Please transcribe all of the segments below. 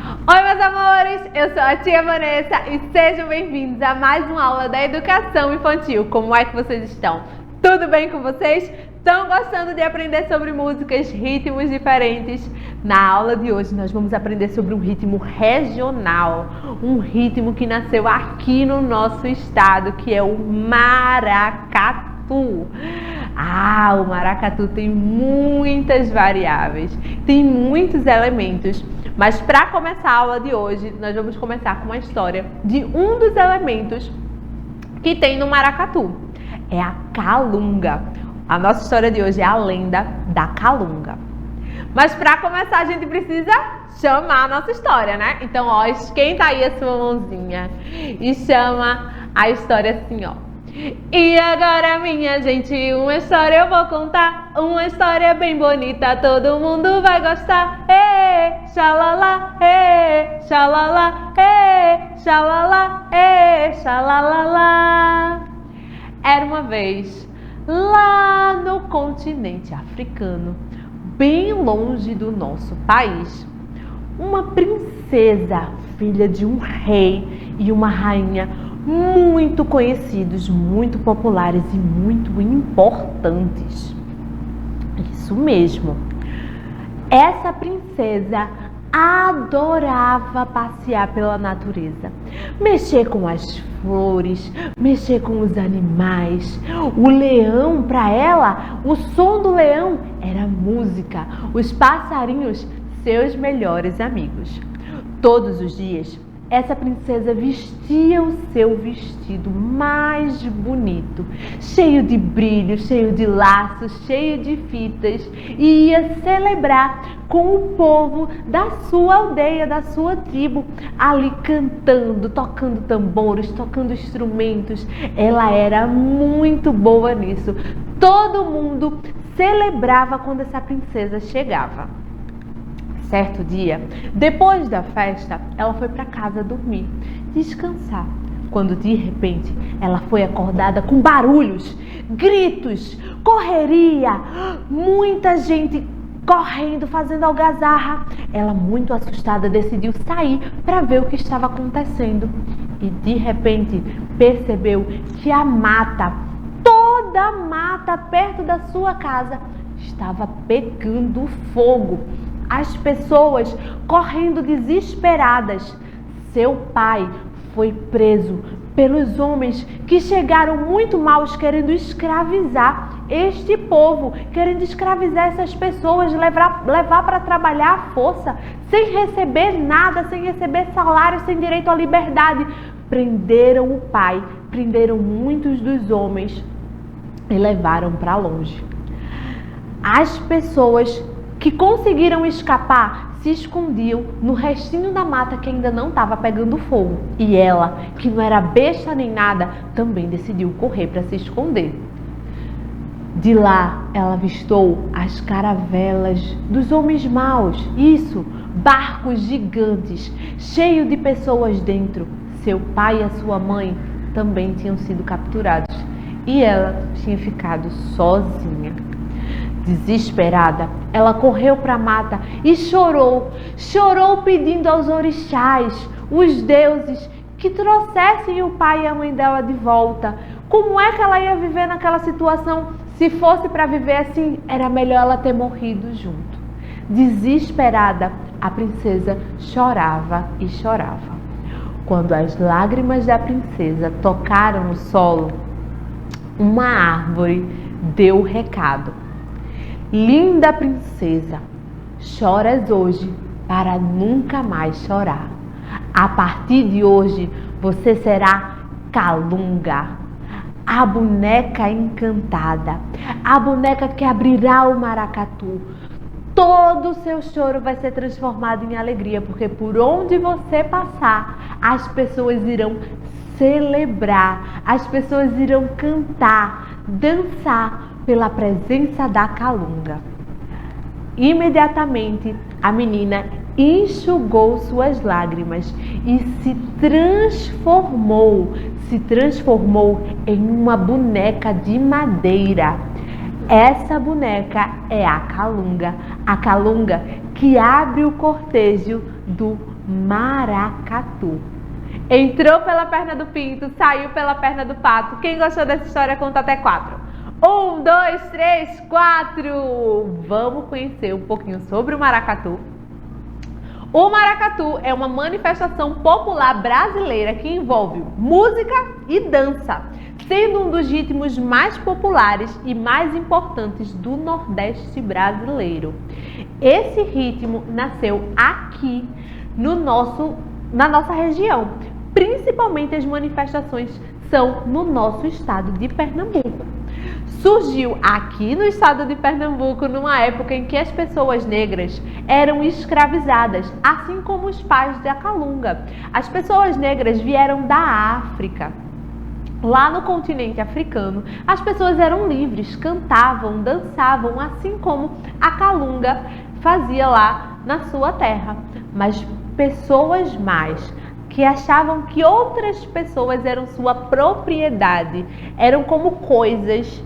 Oi, meus amores! Eu sou a tia Vanessa e sejam bem-vindos a mais uma aula da educação infantil. Como é que vocês estão? Tudo bem com vocês? Estão gostando de aprender sobre músicas, ritmos diferentes? Na aula de hoje nós vamos aprender sobre um ritmo regional, um ritmo que nasceu aqui no nosso estado, que é o maracatu. O maracatu tem muitas variáveis, tem muitos elementos, mas para começar a aula de hoje, nós vamos começar com uma história de um dos elementos que tem no maracatu. É a calunga. A nossa história de hoje é a lenda da calunga. Mas para começar, a gente precisa chamar a nossa história, né? Então, ó, esquenta aí a sua mãozinha e chama a história assim, ó. E agora, minha gente, uma história eu vou contar, uma história bem bonita, todo mundo vai gostar. Ê, xalala, xalala, xalala, xalalala. Era uma vez, lá no continente africano, bem longe do nosso país, uma princesa, filha de um rei e uma rainha muito conhecidos, muito populares e muito importantes. Isso mesmo. Essa princesa adorava passear pela natureza, mexer com as flores, mexer com os animais. O leão, para ela, o som do leão era música, os passarinhos, seus melhores amigos. Todos os dias, essa princesa vestia o seu vestido mais bonito, cheio de brilho, cheio de laços, cheio de fitas, e ia celebrar com o povo da sua aldeia, da sua tribo, ali cantando, tocando tambores, tocando instrumentos. Ela era muito boa nisso. Todo mundo celebrava quando essa princesa chegava. Certo dia, depois da festa, ela foi para casa dormir, descansar. Quando de repente ela foi acordada com barulhos, gritos, correria, muita gente correndo, fazendo algazarra. Ela, muito assustada, decidiu sair para ver o que estava acontecendo. E de repente percebeu que a mata, toda a mata perto da sua casa, estava pegando fogo. As pessoas correndo desesperadas. Seu pai foi preso pelos homens que chegaram muito maus, querendo escravizar este povo, querendo escravizar essas pessoas, levar para trabalhar à força, sem receber nada, sem receber salário, sem direito à liberdade. Prenderam o pai, prenderam muitos dos homens e levaram para longe. As pessoas que conseguiram escapar se escondiam no restinho da mata que ainda não estava pegando fogo. E ela, que não era besta nem nada, também decidiu correr para se esconder. De lá, ela avistou as caravelas dos homens maus. Isso, barcos gigantes, cheios de pessoas dentro. Seu pai e a sua mãe também tinham sido capturados. E ela tinha ficado sozinha. Desesperada, ela correu para a mata e chorou pedindo aos orixás, os deuses, que trouxessem o pai e a mãe dela de volta. Como é que ela ia viver naquela situação? Se fosse para viver assim, era melhor ela ter morrido junto. Desesperada, a princesa chorava e chorava. Quando as lágrimas da princesa tocaram o solo, uma árvore deu o recado. Linda princesa, choras hoje para nunca mais chorar. A partir de hoje, você será Calunga, a boneca encantada, a boneca que abrirá o maracatu. Todo o seu choro vai ser transformado em alegria, porque por onde você passar, as pessoas irão celebrar, as pessoas irão cantar, dançar pela presença da calunga. Imediatamente, a menina enxugou suas lágrimas e se transformou em uma boneca de madeira. Essa boneca é a calunga que abre o cortejo do Maracatu. Entrou pela perna do pinto, saiu pela perna do pato. Quem gostou dessa história, conta até 4. 1, 2, 3, 4. Vamos conhecer um pouquinho sobre o maracatu. O maracatu é uma manifestação popular brasileira que envolve música e dança, sendo um dos ritmos mais populares e mais importantes do Nordeste brasileiro. Esse ritmo nasceu aqui na nossa região. Principalmente as manifestações são no nosso estado de Pernambuco. Surgiu aqui no estado de Pernambuco numa época em que as pessoas negras eram escravizadas, assim como os pais da Calunga. As pessoas negras vieram da África. Lá no continente africano, as pessoas eram livres, cantavam, dançavam, assim como a Calunga fazia lá na sua terra. Mas pessoas mais que achavam que outras pessoas eram sua propriedade, eram como coisas,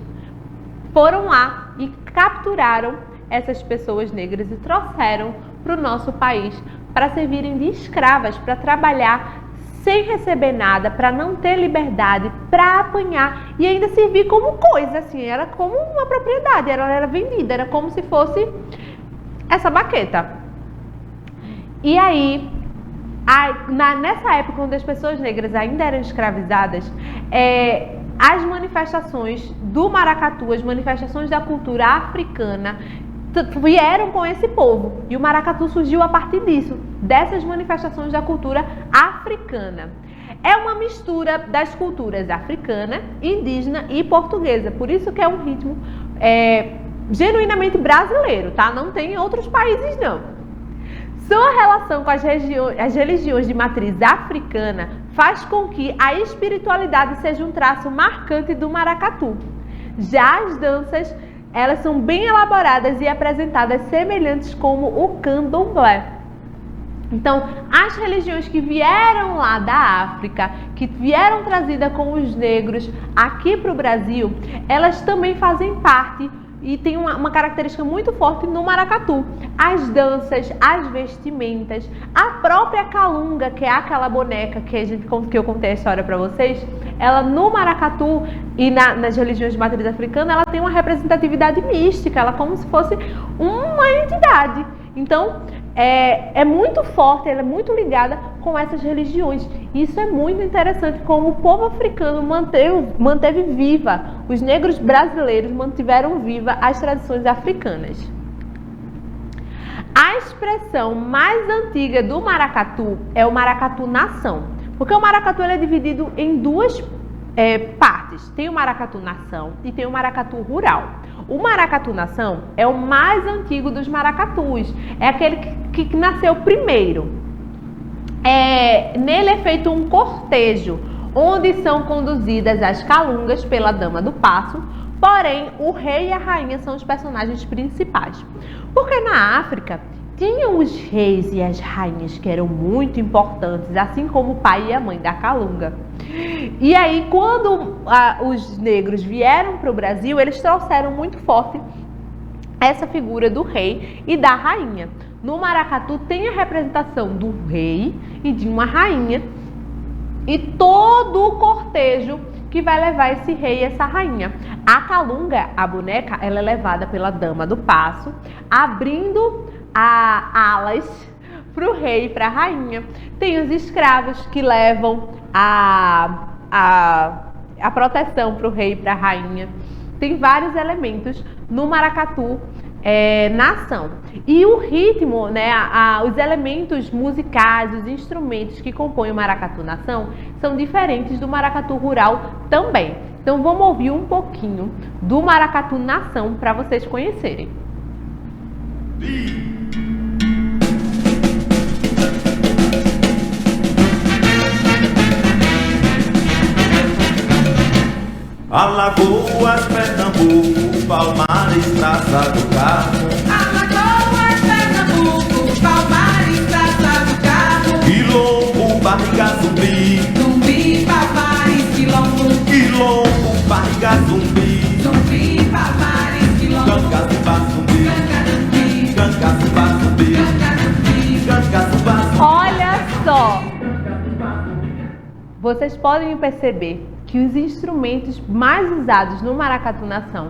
foram lá e capturaram essas pessoas negras e trouxeram para o nosso país para servirem de escravas, para trabalhar sem receber nada, para não ter liberdade, para apanhar e ainda servir como coisa, assim, era como uma propriedade, ela era vendida, era como se fosse essa baqueta. E aí, nessa época, quando as pessoas negras ainda eram escravizadas, as manifestações do maracatu, as manifestações da cultura africana, vieram com esse povo. E o maracatu surgiu a partir disso, dessas manifestações da cultura africana. É uma mistura das culturas africana, indígena e portuguesa. Por isso que é um ritmo genuinamente brasileiro, tá? Não tem em outros países, não. Sua relação com as religiões de matriz africana faz com que a espiritualidade seja um traço marcante do maracatu. Já as danças, elas são bem elaboradas e apresentadas semelhantes como o candomblé. Então, as religiões que vieram lá da África, que vieram trazidas com os negros aqui para o Brasil, elas também fazem parte e tem uma característica muito forte no maracatu. As danças, as vestimentas, a própria calunga, que é aquela boneca que eu contei a história para vocês, ela no maracatu e nas religiões de matriz africana, ela tem uma representatividade mística, ela é como se fosse uma entidade. Então, é muito forte, ela é muito ligada com essas religiões. Isso é muito interessante, como o povo africano manteve viva, os negros brasileiros mantiveram viva as tradições africanas. A expressão mais antiga do maracatu é o maracatu nação, porque o maracatu ele é dividido em duas partes. Tem o maracatu nação e tem o maracatu rural. O maracatu nação é o mais antigo dos maracatus, é aquele que nasceu primeiro. Nele é feito um cortejo, onde são conduzidas as calungas pela dama do passo, porém o rei e a rainha são os personagens principais. Porque na África tinham os reis e as rainhas que eram muito importantes, assim como o pai e a mãe da calunga. E aí, quando os negros vieram para o Brasil, eles trouxeram muito forte essa figura do rei e da rainha. No maracatu tem a representação do rei e de uma rainha e todo o cortejo que vai levar esse rei e essa rainha. A calunga, a boneca, ela é levada pela dama do passo, abrindo alas para o rei e para a rainha. Tem os escravos que levam a proteção para o rei e para a rainha. Tem vários elementos no maracatu nação. E o ritmo, né, os elementos musicais, os instrumentos que compõem o maracatu nação são diferentes do maracatu rural também. Então vamos ouvir um pouquinho do maracatu nação para vocês conhecerem. Alagoas, Pernambuco, Palmares, Praça do Carmo. Alagoas, Pernambuco, Palmares, Praça do Carmo. Quilombo, Barriga Zumbi. Zumbi, Palmares, Quilombo. Quilombo, Barriga Zumbi. Zumbi, Palmares, Quilombo. Cangaçuba Zumbi. Cangarambi. Cangaçuba Zumbi. Cangarambi. Cangaçuba Zumbi. Olha vocês podem perceber que os instrumentos mais usados no maracatu nação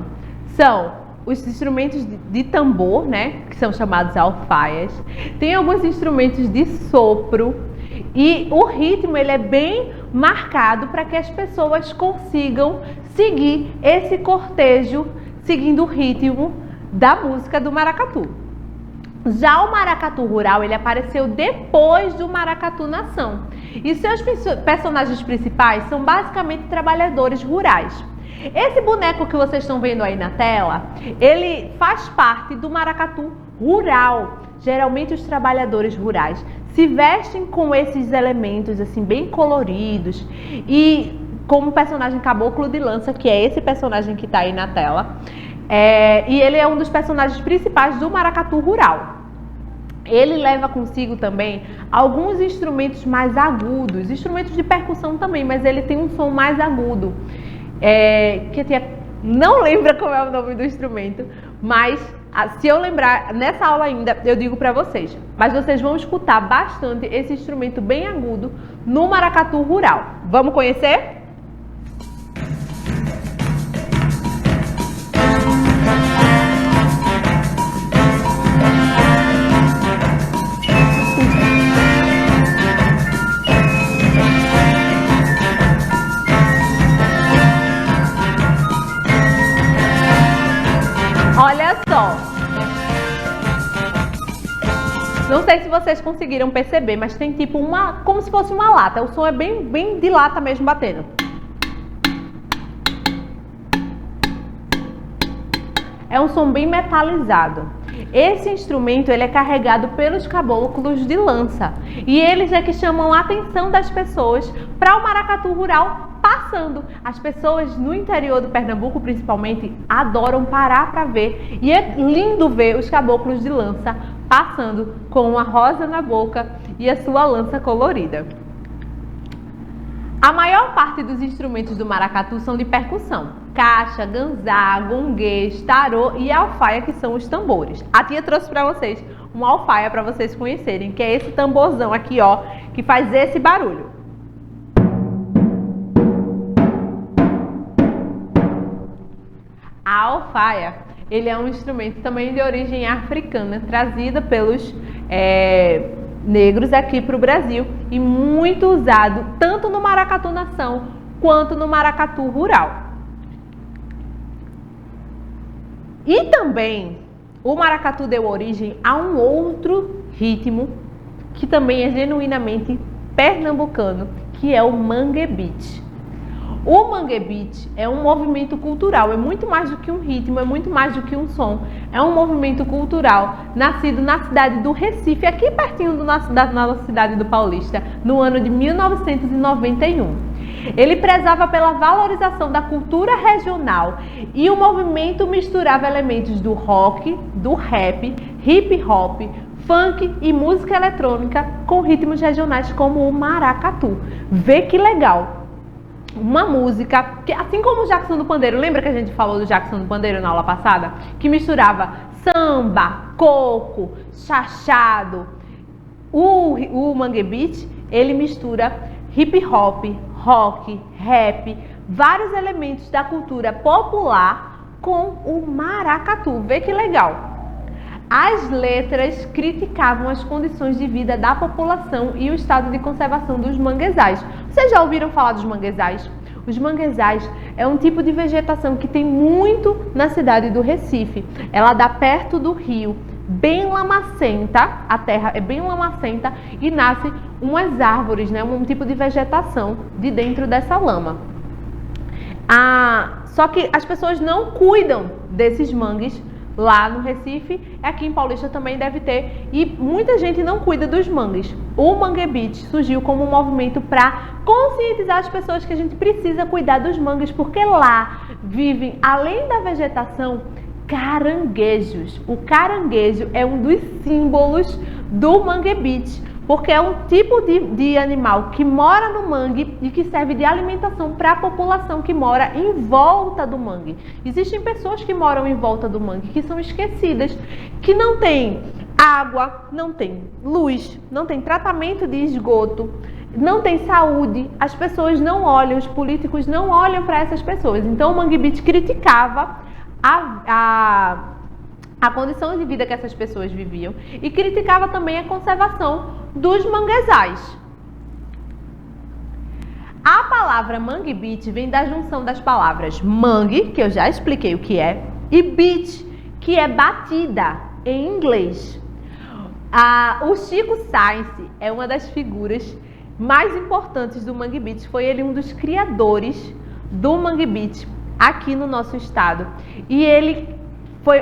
são os instrumentos de tambor, né, que são chamados alfaias. Tem alguns instrumentos de sopro e o ritmo ele é bem marcado para que as pessoas consigam seguir esse cortejo seguindo o ritmo da música do maracatu. Já o maracatu rural, ele apareceu depois do maracatu nação. E seus personagens principais são basicamente trabalhadores rurais. Esse boneco que vocês estão vendo aí na tela, ele faz parte do maracatu rural. Geralmente os trabalhadores rurais se vestem com esses elementos assim bem coloridos e como o personagem Caboclo de Lança, que é esse personagem que está aí na tela. E ele é um dos personagens principais do maracatu rural. Ele leva consigo também alguns instrumentos mais agudos, instrumentos de percussão também, mas ele tem um som mais agudo. Não lembra como é o nome do instrumento, mas se eu lembrar nessa aula ainda, eu digo para vocês. Mas vocês vão escutar bastante esse instrumento bem agudo no maracatu rural. Vamos conhecer? Olha só, não sei se vocês conseguiram perceber, mas tem tipo como se fosse uma lata. O som é bem de lata mesmo batendo. É um som bem metalizado. Esse instrumento ele é carregado pelos caboclos de lança e eles é que chamam a atenção das pessoas para o maracatu rural passando. As pessoas no interior do Pernambuco, principalmente, adoram parar para ver e é lindo ver os caboclos de lança passando com uma rosa na boca e a sua lança colorida. A maior parte dos instrumentos do maracatu são de percussão. Caixa, ganzá, gonguês, tarô e alfaia, que são os tambores. A tia trouxe para vocês uma alfaia para vocês conhecerem, que é esse tamborzão aqui, ó, que faz esse barulho. A alfaia, ele é um instrumento também de origem africana, trazida pelos negros aqui para o Brasil e muito usado tanto no maracatu nação quanto no maracatu rural. E também o maracatu deu origem a um outro ritmo que também é genuinamente pernambucano, que é o mangue beat. O mangue beat é um movimento cultural, é muito mais do que um ritmo, é muito mais do que um som. É um movimento cultural nascido na cidade do Recife, aqui pertinho da nossa cidade do Paulista, no ano de 1991. Ele prezava pela valorização da cultura regional e o movimento misturava elementos do rock, do rap, hip hop, funk e música eletrônica com ritmos regionais como o maracatu. Vê que legal! Uma música que, assim como o Jackson do Pandeiro, lembra que a gente falou do Jackson do Pandeiro na aula passada? Que misturava samba, coco, chachado. O mangue beat, ele mistura hip hop, rock, rap, vários elementos da cultura popular com o maracatu. Vê que legal! As letras criticavam as condições de vida da população e o estado de conservação dos manguezais. Vocês já ouviram falar dos manguezais? Os manguezais é um tipo de vegetação que tem muito na cidade do Recife. Ela dá perto do rio, bem lamacenta, a terra é bem lamacenta e nasce umas árvores, né? Um tipo de vegetação de dentro dessa lama. Só que as pessoas não cuidam desses mangues. Lá no Recife, aqui em Paulista também deve ter, e muita gente não cuida dos mangues. O Mangue Beat surgiu como um movimento para conscientizar as pessoas que a gente precisa cuidar dos mangues, porque lá vivem, além da vegetação, caranguejos. O caranguejo é um dos símbolos do Mangue Beat, porque é um tipo de animal que mora no mangue e que serve de alimentação para a população que mora em volta do mangue. Existem pessoas que moram em volta do mangue que são esquecidas, que não tem água, não tem luz, não tem tratamento de esgoto, não tem saúde, as pessoas não olham, os políticos não olham para essas pessoas. Então o Mangue Beat criticava a condição de vida que essas pessoas viviam e criticava também a conservação dos manguezais. A palavra Mangue Beat vem da junção das palavras mangue, que eu já expliquei o que é, e beat, que é batida em inglês. O Chico Science é uma das figuras mais importantes do Mangue Beat. Foi ele um dos criadores do Mangue Beat aqui no nosso estado. E ele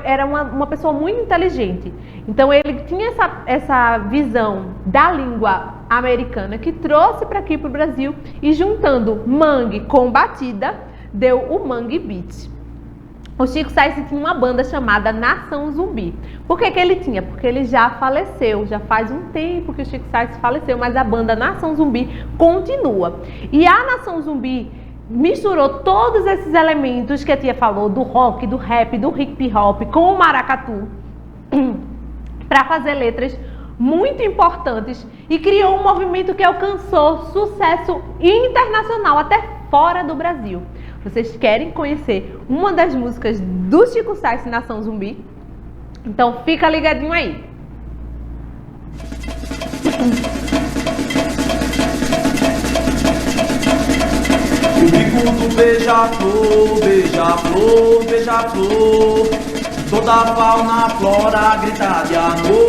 era uma pessoa muito inteligente. Então ele tinha essa visão da língua americana que trouxe para aqui para o Brasil e juntando mangue com batida deu o Mangue Beat. O Chico Science tinha uma banda chamada Nação Zumbi. Por que ele tinha? Porque ele já faleceu, já faz um tempo que o Chico Science faleceu, mas a banda Nação Zumbi continua. E a Nação Zumbi misturou todos esses elementos que a tia falou, do rock, do rap, do hip hop, com o maracatu, para fazer letras muito importantes e criou um movimento que alcançou sucesso internacional, até fora do Brasil. Vocês querem conhecer uma das músicas do Chico Science, Nação Zumbi? Então fica ligadinho aí. O bico do beija-flor, beija-flor, beija-flor. Toda a fauna, flora grita de amor.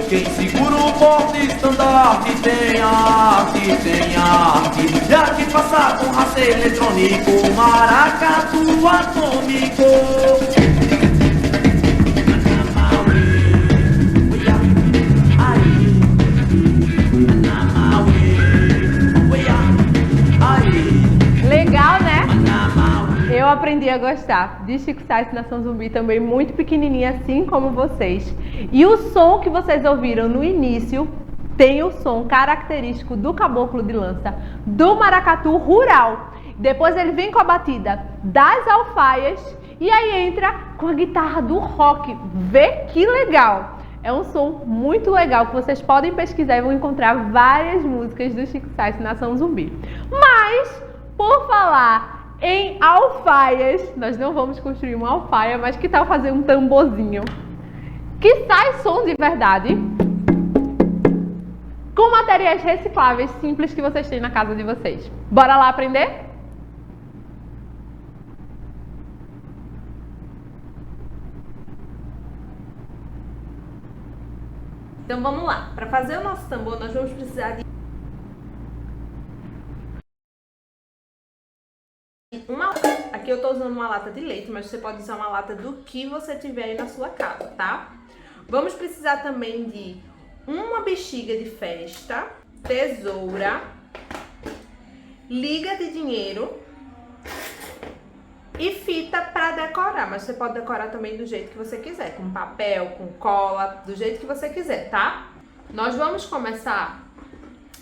Quem segura o porte estandarte tem arte, tem arte. E arte passa com raça eletrônico, maracatu atômico. Legal, né? Eu aprendi a gostar de Chico Science Nação Zumbi também muito pequenininha, assim como vocês. E o som que vocês ouviram no início tem o som característico do caboclo de lança, do maracatu rural. Depois ele vem com a batida das alfaias e aí entra com a guitarra do rock. Vê que legal! É um som muito legal que vocês podem pesquisar e vão encontrar várias músicas do Chico Science Nação Zumbi. Mas, por falar em alfaias, nós não vamos construir uma alfaia, mas que tal fazer um tamborzinho que sai som de verdade com materiais recicláveis simples que vocês têm na casa de vocês. Bora lá aprender? Então vamos lá. Para fazer o nosso tambor, nós vamos precisar de aqui eu tô usando uma lata de leite, mas você pode usar uma lata do que você tiver aí na sua casa, tá? Vamos precisar também de uma bexiga de festa, tesoura, liga de dinheiro e fita para decorar, mas você pode decorar também do jeito que você quiser, com papel, com cola, do jeito que você quiser, tá? Nós vamos começar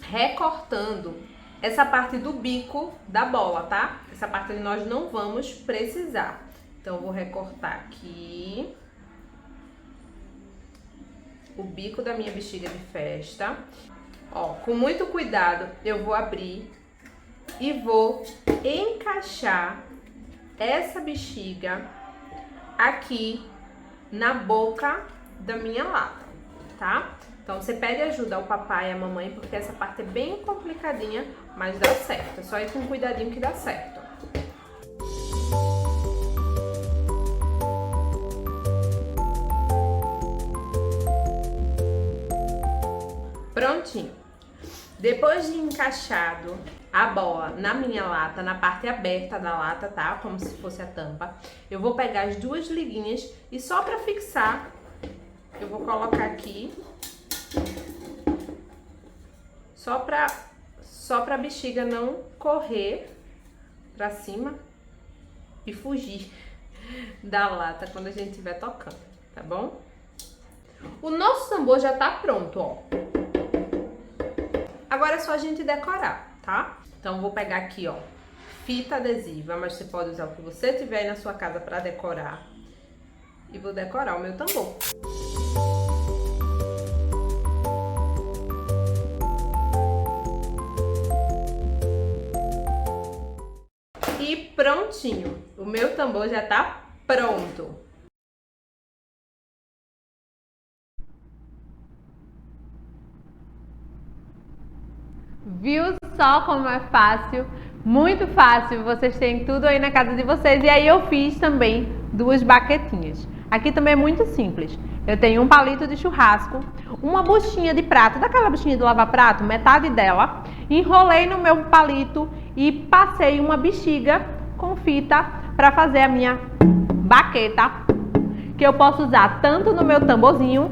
recortando essa parte do bico da bola, tá? Essa parte ali nós não vamos precisar. Então, eu vou recortar aqui o bico da minha bexiga de festa. Ó, com muito cuidado, eu vou abrir e vou encaixar essa bexiga aqui na boca da minha lata, tá? Então, você pede ajuda ao papai e à mamãe, porque essa parte é bem complicadinha, mas dá certo. É só ir com cuidadinho que dá certo. Prontinho. Depois de encaixado a bola na minha lata, na parte aberta da lata, tá? Como se fosse a tampa. Eu vou pegar as duas liguinhas e só pra fixar, eu vou colocar aqui. Só pra bexiga não correr pra cima e fugir da lata quando a gente estiver tocando, tá bom? O nosso tambor já tá pronto, ó. Agora é só a gente decorar, tá? Então, vou pegar aqui, ó, fita adesiva, mas você pode usar o que você tiver aí na sua casa pra decorar. E vou decorar o meu tambor. prontinho. O meu tambor já tá pronto. Viu só como é fácil? Muito fácil, vocês têm tudo aí na casa de vocês. E aí eu fiz também 2 baquetinhas. Aqui também é muito simples. Eu tenho um palito de churrasco, uma buchinha de prato, daquela buchinha de lavar prato, metade dela. Enrolei no meu palito e passei uma bexiga com fita para fazer a minha baqueta, que eu posso usar tanto no meu tamborzinho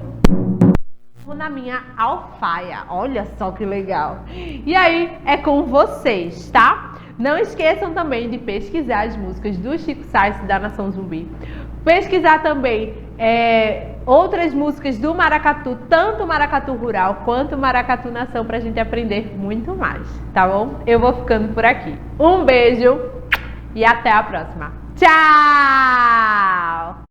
como na minha alfaia. Olha só que legal. E aí é com vocês, tá? Não esqueçam também de pesquisar as músicas do Chico Science da Nação Zumbi. Pesquisar também outras músicas do maracatu, tanto maracatu rural quanto maracatu nação, pra gente aprender muito mais, tá bom? Eu vou ficando por aqui. Um beijo e até a próxima. Tchau!